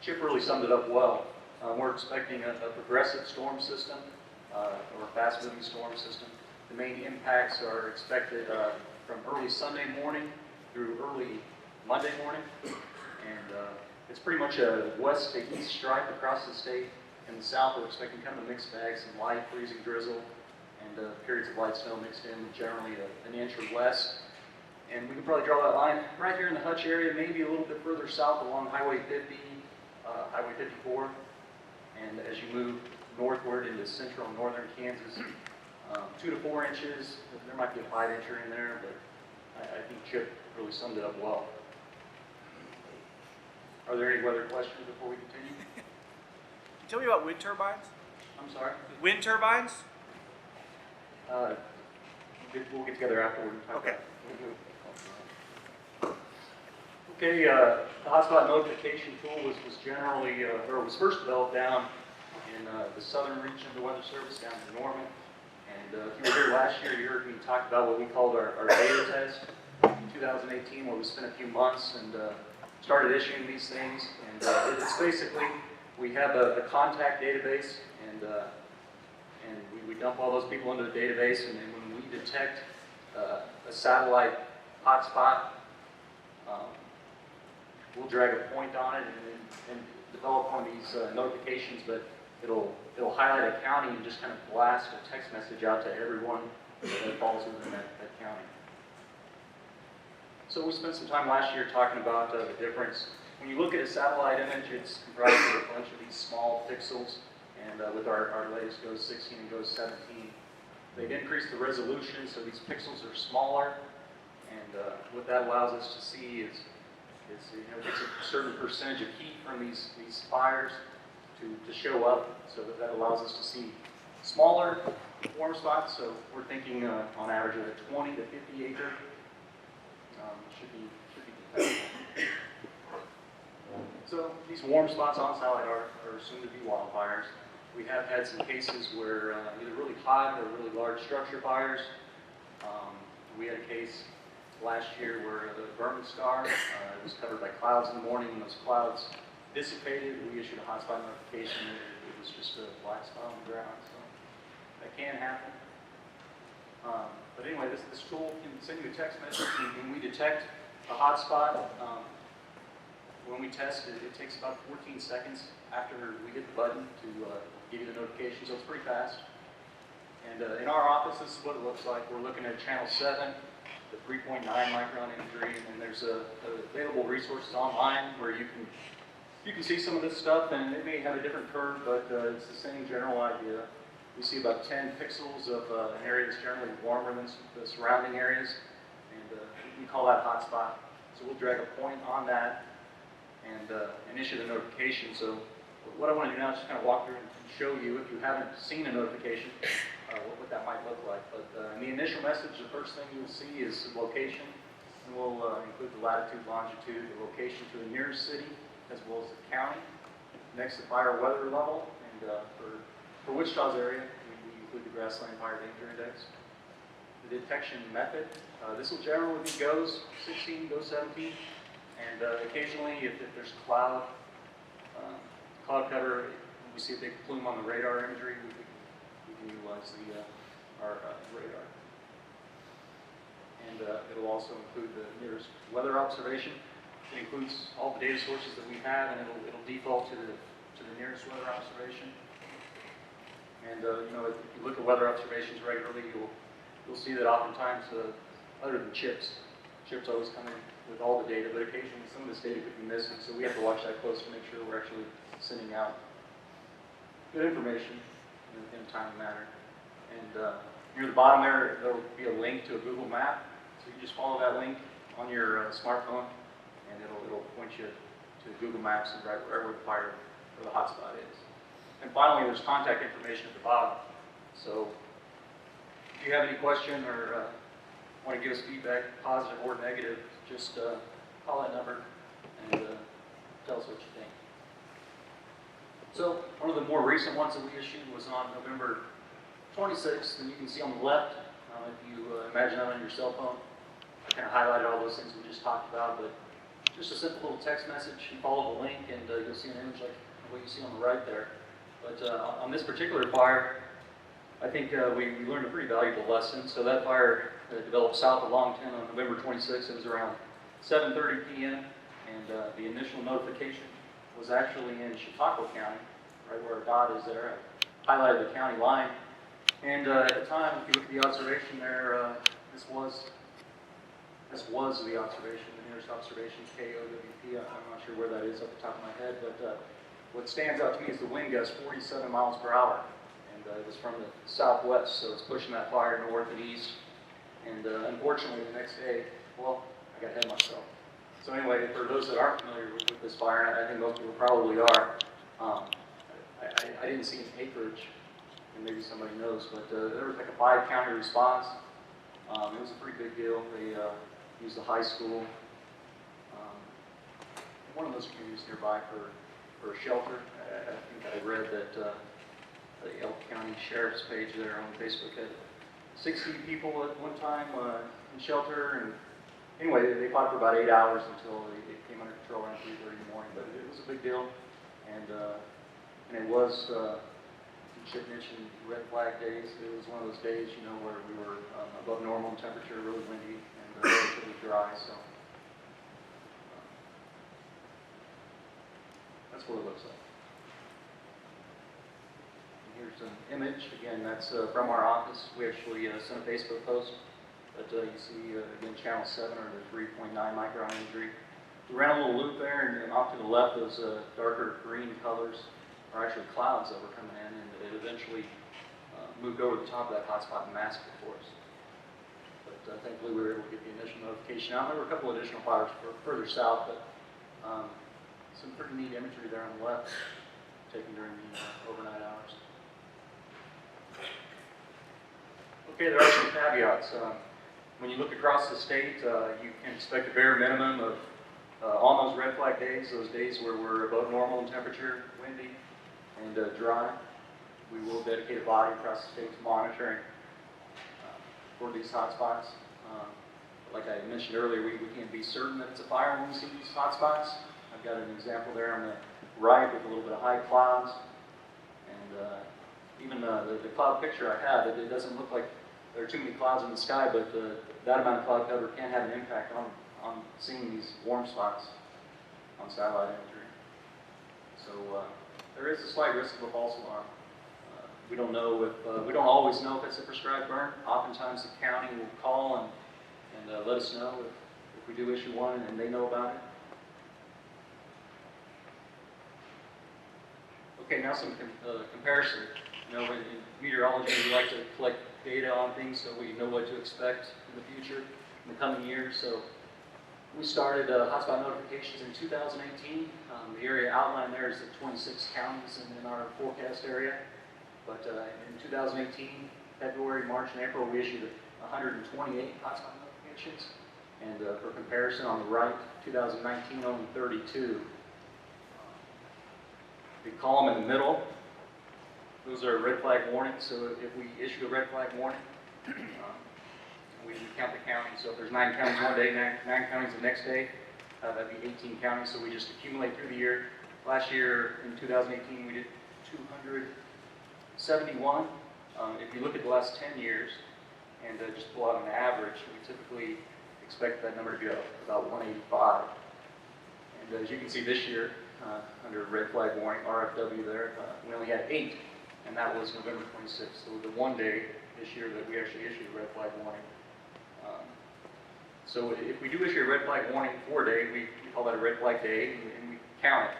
Chip really summed it up well. We're expecting a progressive storm system, or a fast-moving storm system. The main impacts are expected from early Sunday morning through early Monday morning, and it's pretty much a west to east stripe across the state. In the south, we're expecting kind of a mixed bag, some light freezing drizzle, and periods of light snow mixed in with generally an inch or less. And we can probably draw that line right here in the Hutch area, maybe a little bit further south along Highway 50, Highway 54. And as you move northward into central and northern Kansas, 2 to 4 inches. There might be a 5-incher in there, but I think Chip really summed it up well. Are there any weather questions before we continue? Tell me about wind turbines. I'm sorry? Wind turbines? We'll get together afterward and talk Okay. about it. Okay, the hotspot notification tool was generally, or was first developed down in the southern region of the Weather Service, down in Norman. And if you were here last year, you heard me talk about what we called our beta test in 2018, where we spent a few months and started issuing these things. And it's basically, we have a contact database, and we dump all those people into the database, and then when we detect a satellite hotspot, we'll drag a point on it and develop one of these notifications, but it'll highlight a county and just kind of blast a text message out to everyone that falls within that county. So we spent some time last year talking about the difference. When you look at a satellite image, it's comprised of a bunch of these small pixels, and with our latest GOES 16 and GOES 17, they've increased the resolution, so these pixels are smaller, and what that allows us to see is it takes a certain percentage of heat from these fires to show up, so that allows us to see smaller warm spots. So we're thinking on average of a 20 to 50 acre should be detectable. So these warm spots on satellite are assumed to be wildfires. We have had some cases where either really hot or really large structure fires. We had a case last year where the Berman Scar was covered by clouds in the morning. When those clouds dissipated, we issued a hotspot notification. It was just a black spot on the ground, so that can happen. But anyway, this tool can send you a text message when we detect a hotspot. When we test it, it takes about 14 seconds after we hit the button to give you the notification, so it's pretty fast. And in our office, this is what it looks like. We're looking at channel 7, the 3.9 micron imagery, and there's available resources online where you can see some of this stuff, and it may have a different curve, but it's the same general idea. We see about 10 pixels of an area that's generally warmer than the surrounding areas, and we call that hotspot. So we'll drag a point on that and issue the notification. So what I want to do now is just kind of walk through and show you, if you haven't seen a notification, what that might look like. But in the initial message, the first thing you'll see is the location, and we'll include the latitude, longitude, the location to the nearest city, as well as the county. Next, the fire weather level, and for Wichita's area, we include the Grassland Fire Danger Index. The detection method, this will generally be GOES 16, GOES 17, and occasionally, if there's cloud cover, we see a big plume on the radar imagery, we can utilize our radar. And it'll also include the nearest weather observation. It includes all the data sources that we have, and it'll default to the nearest weather observation. And if you look at weather observations regularly, you'll see that oftentimes, other than chips always come in with all the data, but occasionally some of this data could be missing, so we have to watch that close to make sure we're actually sending out good information in a timely manner. And near the bottom there will be a link to a Google map, so you just follow that link on your smartphone, and it'll point you to Google Maps and right where the fire or the hotspot is. And finally, there's contact information at the bottom. So if you have any question or want to give us feedback, positive or negative, just call that number and tell us what you think. So one of the more recent ones that we issued was on November 26th, and you can see on the left, if you imagine that on your cell phone, I kind of highlighted all those things we just talked about, but just a simple little text message. You follow the link, and you'll see an image like what you see on the right there. But on this particular fire, I think we learned a pretty valuable lesson. So that fire developed south of Longton on November 26th. It was around 7:30 p.m. and the initial notification was actually in Chautauqua County, right where our dot is there. I highlighted the county line, and at the time, if you look at the observation there, this was the observation, the nearest observation, KOWP. I'm not sure where that is off the top of my head, but what stands out to me is the wind gust, 47 miles per hour, and it was from the southwest, so it's pushing that fire north and east. And unfortunately, the next day, well, I got ahead of myself. So anyway, for those that aren't familiar with this fire, and I think most people probably are, I didn't see an acreage, and maybe somebody knows, but there was like a 5-county response. It was a pretty big deal. They used the high school, one of those communities nearby for a shelter. I think I read that the Elk County Sheriff's page there on Facebook had 60 people at one time in shelter, and anyway, they fought for about 8 hours until it came under control around 3:30 in the morning. But it was a big deal, and it was. Chip mentioned red flag days. It was one of those days, you know, where we were above normal in temperature, really windy, and relatively dry. So that's what it looks like. And here's an image. Again, that's from our office. We actually sent a Facebook post. But you see, again, channel 7 or the 3.9 micron imagery. We ran a little loop there, and off to the left, those darker green colors are actually clouds that were coming in, and it eventually moved over the top of that hotspot and masked it for us. But thankfully, we were able to get the initial notification out. There were a couple additional fires further south, but some pretty neat imagery there on the left, taken during the overnight hours. Okay, there are some caveats. When you look across the state, you can expect a bare minimum of on those red flag days, those days where we're above normal in temperature, windy, and dry. We will dedicate a body across the state to monitoring for these hot spots. Like I mentioned earlier, we can't be certain that it's a fire when we see these hot spots. I've got an example there on the right with a little bit of high clouds. And even the cloud picture I have, it doesn't look like there are too many clouds in the sky, but that amount of cloud cover can have an impact on seeing these warm spots on satellite imagery. So there is a slight risk of a false alarm. We don't know if we don't always know if it's a prescribed burn. Oftentimes the county will call and let us know if we do issue one and they know about it. Okay, now some comparison. You know, in meteorology, we like to collect data on things so we know what to expect in the future, in the coming years. So we started hotspot notifications in 2018. The area outlined there is the 26 counties in our forecast area. But in 2018, February, March, and April, we issued 128 hotspot notifications. And for comparison, on the right, 2019, only 32. The column in the middle, those are red flag warnings. So if we issue a red flag warning, we count the counties. So if there's 9 counties one day, 9 counties the next day, that'd be 18 counties. So we just accumulate through the year. Last year, in 2018, we did 271. If you look at the last 10 years and just pull out an average, we typically expect that number to go about 185. And as you can see this year, under red flag warning, RFW there, we only had 8, and that was November 26th. So the one day this year that we actually issued a red flag warning. So if we do issue a red flag warning for a day, we call that a red flag day, and we count it.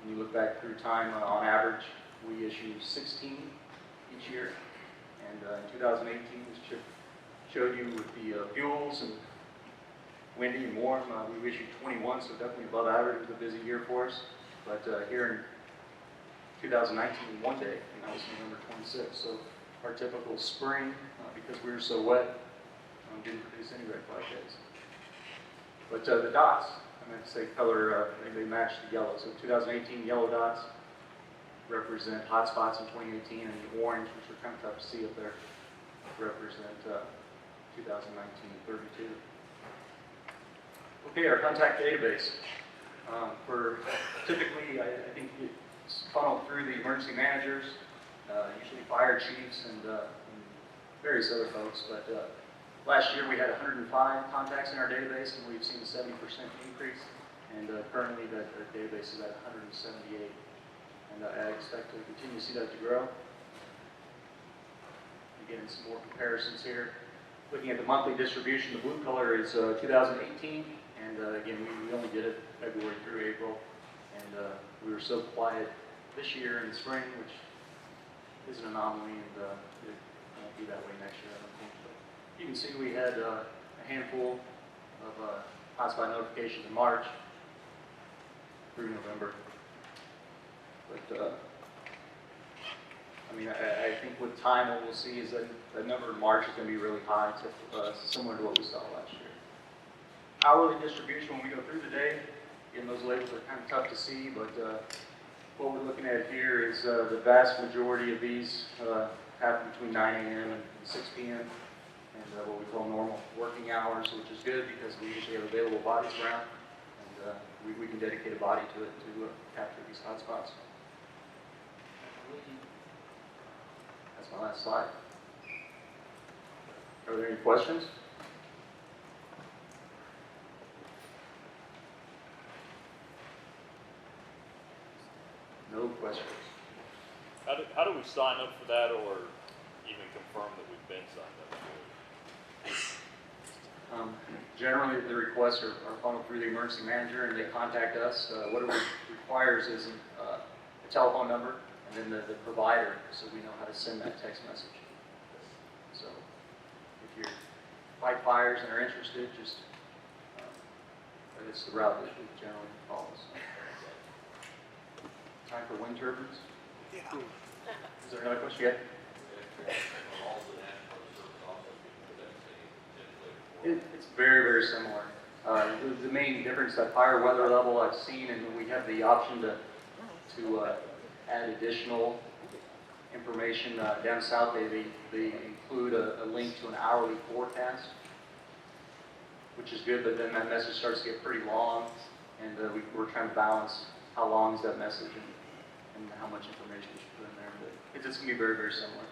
When you look back through time, on average, we issue 16 each year. And in 2018, we showed you with the fuels and windy and warm, we issued 21, so definitely above average. It was a busy year for us. But here in 2019, one day, and that was November 26th. So our typical spring, because we were so wet, didn't produce any red flag days. But the dots, I meant to say color, they match the yellow. So 2018 yellow dots represent hot spots in 2018, and the orange, which are kind of tough to see up there, represent 2019 32. Okay, our contact database. For typically, I think it's funneled through the emergency managers, usually fire chiefs and various other folks. But last year we had 105 contacts in our database, and we've seen a 70% increase. And currently, the database is at 178, and I expect to continue to see that to grow. Again, some more comparisons here. Looking at the monthly distribution, the blue color is 2018, and again, we only did it February through April, and we were so quiet this year in the spring, which is an anomaly, and it won't be that way next year, I don't think. But you can see we had a handful of hotspot notifications in March through November. But I mean, I think with time, what we'll see is that the number in March is going to be really high, similar to what we saw last year. Hourly distribution, when we go through the day, again, those labels are kind of tough to see, but what we're looking at here is the vast majority of these happen between 9 a.m. and 6 p.m. and what we call normal working hours, which is good because we usually have available bodies around, and we can dedicate a body to it to capture these hotspots. That's my last slide. Are there any questions? No questions. How do we sign up for that, or even confirm that we've been signed up for it? Generally, the requests are funneled through the emergency manager, and they contact us. What it requires is a telephone number, and then the provider, so we know how to send that text message. So, if you fight fires and are interested, just it's the route that we generally follow. Time for wind turbines? Yeah. Is there another question yet? It's very, very similar. The main difference, that higher weather level I've seen, and we have the option to add additional information down south. They include a link to an hourly forecast, which is good, but then that message starts to get pretty long, and we're trying to balance how long is that message and how much information we should put in there. But it's going to be very, very similar.